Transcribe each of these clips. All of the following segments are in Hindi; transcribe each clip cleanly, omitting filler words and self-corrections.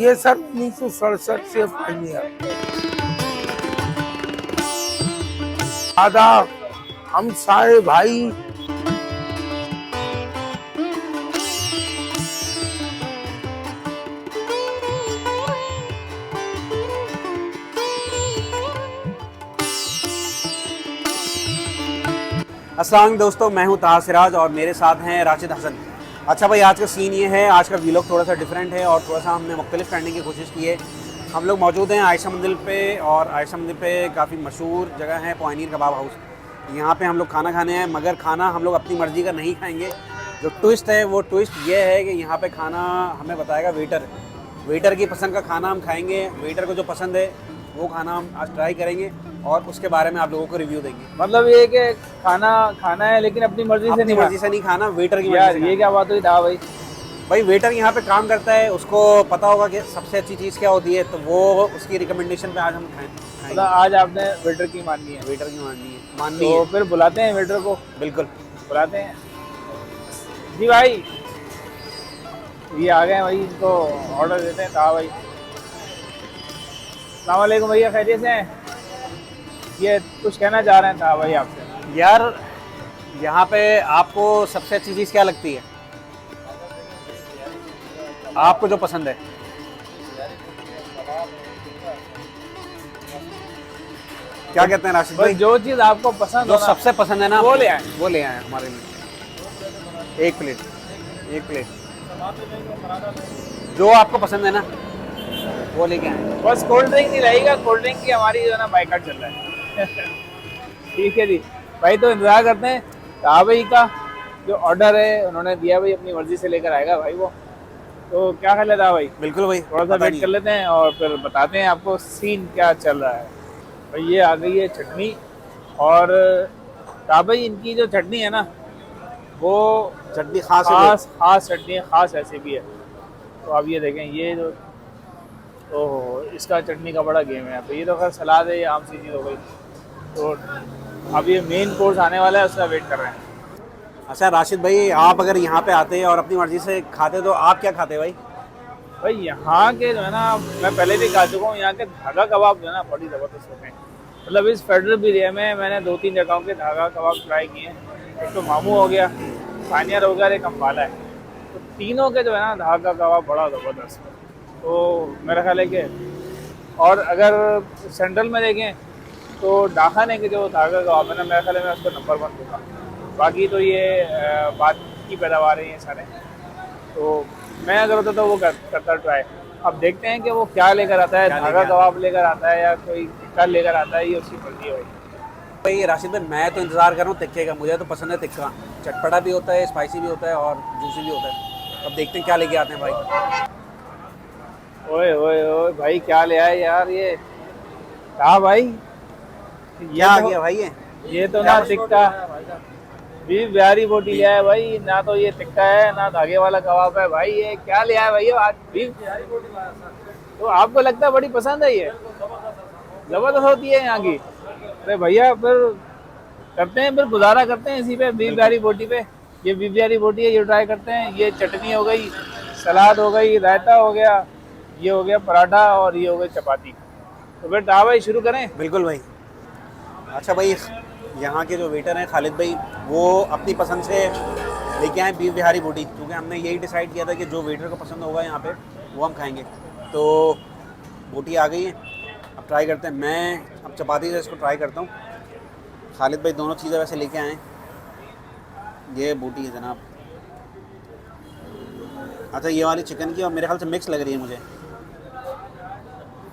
ये सर 1967 से पाइनियर। आदाब, हम सारे भाई अस्सलाम दोस्तों, मैं हूं ताहा सिराज और मेरे साथ हैं राशिद हसन। अच्छा भाई, आज का सीन ये है, आज का व्लॉग थोड़ा सा डिफरेंट है और थोड़ा सा हमने मुख्तलिफ करने की कोशिश की है। हम लोग मौजूद हैं आयशा मंदिर पे और आयशा मंदिर पे काफ़ी मशहूर जगह है पॉइनियर कबाब हाउस। यहाँ पे हम लोग खाना खाने हैं, मगर खाना हम लोग अपनी मर्ज़ी का नहीं खाएंगे। जो ट्विस्ट है वो ट्विस्ट ये है कि यहाँ पे खाना हमें बताएगा वेटर। वेटर की पसंद का खाना हम खाएंगे, वेटर को जो पसंद है वो खाना हम आज ट्राई करेंगे और उसके बारे में आप लोगों को रिव्यू देंगे। मतलब ये कि खाना खाना है लेकिन अपनी मर्जी से अपनी नहीं मर्जी से नहीं खाना, वेटर की मर्जी यार से ये खाना। क्या बात हुई था भाई। भाई वेटर यहाँ पे काम करता है, उसको पता होगा कि सबसे अच्छी चीज़ क्या होती है, तो वो उसकी रिकमेंडेशन पे आज हम खाएंगे। मतलब आज आपने वेटर की माननी है, वेटर की माननी तो है। फिर बुलाते हैं वेटर को, बिल्कुल बुलाते हैं। जी भाई, ये आ गए भाई, इनको ऑर्डर देते हैं। था भाई, अस्सलाम वालेकुम भैया, खैरियत से हैं? ये कुछ कहना चाह रहे हैं था भाई आपसे। यार, यहाँ पे आपको सबसे अच्छी चीज़ क्या लगती है, आपको जो पसंद है? क्या कहते हैं राशिद भाई? बस जो चीज़ आपको पसंद जो हो ना, सबसे पसंद है ना, वो ले आए। वो ले आए हमारे लिए। एक प्लेट जो आपको पसंद है ना वो लेके आए। बस कोल्ड ड्रिंक नहीं रहेगा, कोल्ड ड्रिंक की हमारी जो है ना बाइकाट चल रहा है। ठीक है जी भाई, तो इंतजार करते हैं था भाई का जो ऑर्डर है उन्होंने दिया भाई, अपनी मर्जी से लेकर आएगा भाई वो। तो क्या ख्याल है था भाई? बिल्कुल भाई, थोड़ा सा वेट कर लेते हैं और फिर बताते हैं आपको सीन क्या चल रहा है। भाई ये आ गई है चटनी, और था भाई इनकी जो चटनी है ना वो चटनी खास है। खास चटनी है, खास रेसिपी है। तो आप ये देखें, ये जो ओहो, इसका चटनी का बड़ा गेम है। तो ये तो खैर सलाद है, ये आम सी चीज़ हो गई। तो अब ये मेन कोर्स आने वाला है, उसका वेट कर रहे हैं। अच्छा राशिद भाई, आप अगर यहाँ पे आते और अपनी मर्जी से खाते तो आप क्या खाते भाई? भाई यहाँ के जो है ना, मैं पहले भी खा चुका हूँ, यहाँ के धागा कबाब जो है ना बड़ी ज़बरदस्त होते हैं। मतलब इस फेडरल एरिया में मैंने 2-3 जगहों के धागा कबाब ट्राई किए हैं। एक तो मामू हो गया, पानियर हो गया, एक अम्बाला है। तो तीनों के जो है ना धागा कबाब बड़ा ज़बरदस्त है। तो मेरा ख्याल है कि, और अगर सेंट्रल में देखें तो डाखाने के जो धागा कबाब है ना, मेरा ख्याल है मैं उसको नंबर 1 दूँगा। बाकी तो ये बात की पैदावार है ये सारे। तो मैं अगर होता तो वो करता ट्राई। अब देखते हैं कि वो क्या लेकर आता है, धागा कबाब लेकर आता है या कोई टिक्का लेकर आता है, ये उसकी मर्जी है भाई। भाई राशिद भाई, मैं तो इंतज़ार कर रहा हूँ तिक्के का। मुझे तो पसंद है तिक्का, चटपटा भी होता है, स्पाइसी भी होता है और जूसी भी होता है। अब देखते हैं क्या लेके आते हैं भाई। ओए ओए ओए भाई, क्या ले आए यार ये? हाँ भाई, क्या आ गया भाई? ये तो ना टिक्का, बीफ बिहारी बोटी लिया है भाई। ना तो ये टिक्का है ना धागे वाला कबाब है भाई। ये क्या लिया है भाई? आज बीफ बिहारी बोटी। तो आपको लगता है बड़ी पसंद है? ये जबरदस्त होती है यहाँ की। अरे भैया, फिर करते हैं, फिर गुजारा करते हैं इसी पे, बीफ बिहारी बोटी पे। ये बीफ बिहारी बोटी है, ये ट्राई करते हैं। ये चटनी हो गई, सलाद हो गई, रायता हो गया, ये हो गया पराठा, और ये हो गई चपाती। तो फिर हाँ भाई, शुरू करें? बिल्कुल भाई। अच्छा भाई, यहाँ के जो वेटर हैं खालिद भाई, वो अपनी पसंद से लेके आए बीफ बिहारी बोटी, क्योंकि हमने यही डिसाइड किया था कि जो वेटर को पसंद होगा यहाँ पे वो हम खाएंगे। तो बोटी आ गई है, अब ट्राई करते हैं। मैं अब चपाती से इसको ट्राई करता हूँ। खालिद भाई दोनों चीज़ें वैसे लेके आए। ये बोटी है जनाब। अच्छा, ये वाली चिकन की और मेरे ख्याल से मिक्स लग रही है मुझे,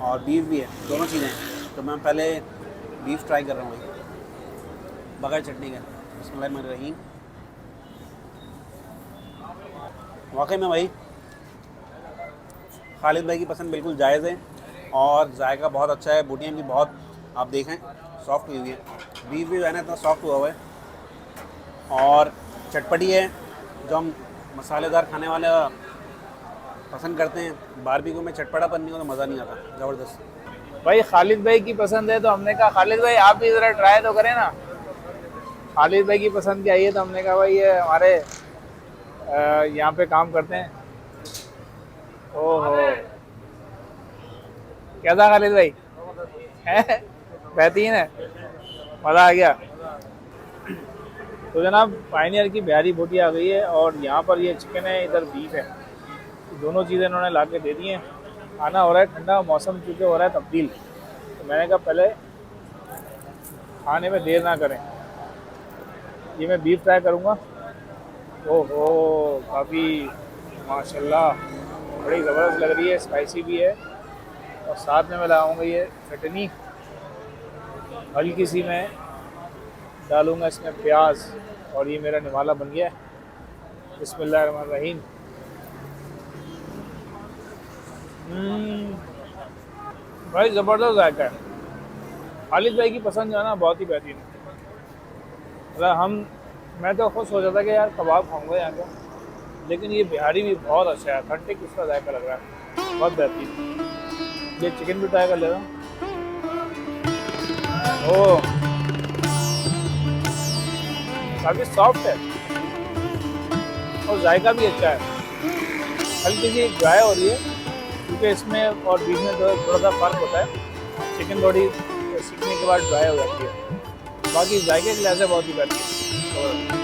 और बीफ भी है, दोनों चीज़ें हैं। तो मैं पहले बीफ ट्राई कर रहा हूँ भाई, बगैर चटनी का। बिस्मिल्लाहिर्रहमानिर्रहीम। वाकई में भाई खालिद भाई की पसंद बिल्कुल जायज़ है और जायका बहुत अच्छा है। बोटियाँ भी बहुत, आप देखें, सॉफ्ट हुई हुई है। बीफ भी है ना इतना सॉफ्ट हुआ हुआ है और चटपटी है। जो हम मसालेदार खाने वाले पसंद करते हैं, बारबेक्यू में चटपटापन नहीं हो तो मज़ा नहीं आता। ज़बरदस्त भाई खालिद भाई की पसंद है तो हमने कहा खालिद भाई आप भी ज़रा ट्राई तो करें ना। खालिद भाई की पसंद क्या है, तो हमने कहा भाई ये हमारे यहाँ पे काम करते हैं। ओहो, कैसा खालिद भाई है? बेहतरीन है, मज़ा आ गया। तो जनाब पायनियर की बिहारी बोटी आ गई है और यहाँ पर ये चिकन है, इधर बीफ है, दोनों चीज़ें इन्होंने ला के दे दी हैं। खाना हो रहा है ठंडा, मौसम चूँकि हो रहा है तब्दील, तो मैंने कहा पहले खाने में देर ना करें। ये मैं बीफ फ्राई करूँगा। ओहो काफ़ी माशाल्लाह बड़ी ज़बरदस्त लग रही है, स्पाइसी भी है। और साथ में मैं लगाऊंगा ये चटनी, हल्की सी मैं डालूंगा इसमें प्याज, और ये मेरा निवाला बन गया है। बिस्मिल्लाहिर्रहमानिर्रहीम। भाई ज़बरदस्त जायका है। खालिद भाई की पसंद जो है ना बहुत ही बेहतरीन है। मतलब मैं तो खुद सोचा था कि यार कबाब खाऊंगा यहाँ का, लेकिन ये बिहारी भी बहुत अच्छा है, ऑथेंटिक उसका जायका लग रहा है, बहुत बेहतरीन। ये चिकन भी ट्राई कर ले रहा हूँ। ओह काफ़ी सॉफ्ट है और जायका भी अच्छा है। हल्की सी ड्राई हो रही है क्योंकि इसमें और बीफ में थोड़ा सा फ़र्क होता है। चिकन थोड़ी सीखने के बाद ड्राई हो जाती है, बाकी जायके के लिहाज से बहुत ही बेहतरीन है।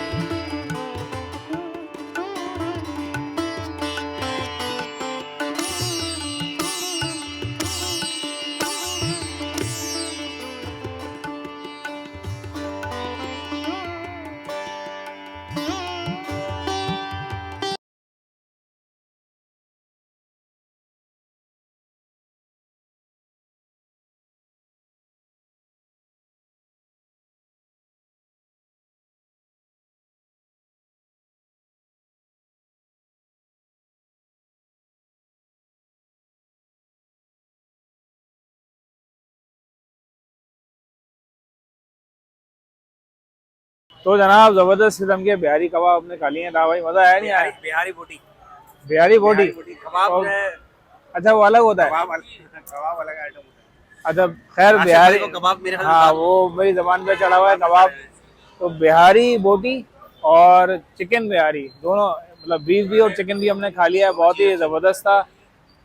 तो जनाब ज़बरदस्त किस्म के बिहारी कबाब आपने खा लिए हैं। भाई मज़ा आया नहीं आया? बिहारी बोटी, बिहारी बोटी कबाब और- अच्छा वो अलग होता है। कबाब अलग आइटम होता है। अच्छा खैर बिहारी, को कबाब मेरे हाथ में हाँ वो मेरी ज़बान पे चढ़ा हुआ है कबाब। तो बिहारी बोटी और चिकन बिहारी दोनों, मतलब बीफ भी और चिकन भी हमने खा लिया है, बहुत ही ज़बरदस्त था।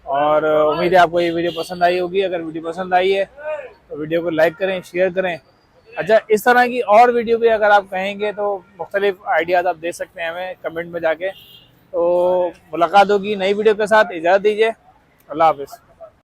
और उम्मीद है आपको ये वीडियो पसंद आई होगी। अगर वीडियो पसंद आई है तो वीडियो को लाइक करें, शेयर करें। अच्छा इस तरह की और वीडियो भी अगर आप कहेंगे तो मुख्तलिफ आइडियाज़ आप दे सकते हैं हमें कमेंट में जाके। तो मुलाकात होगी नई वीडियो के साथ, इजाज़त दीजिए, अल्लाह हाफिज़।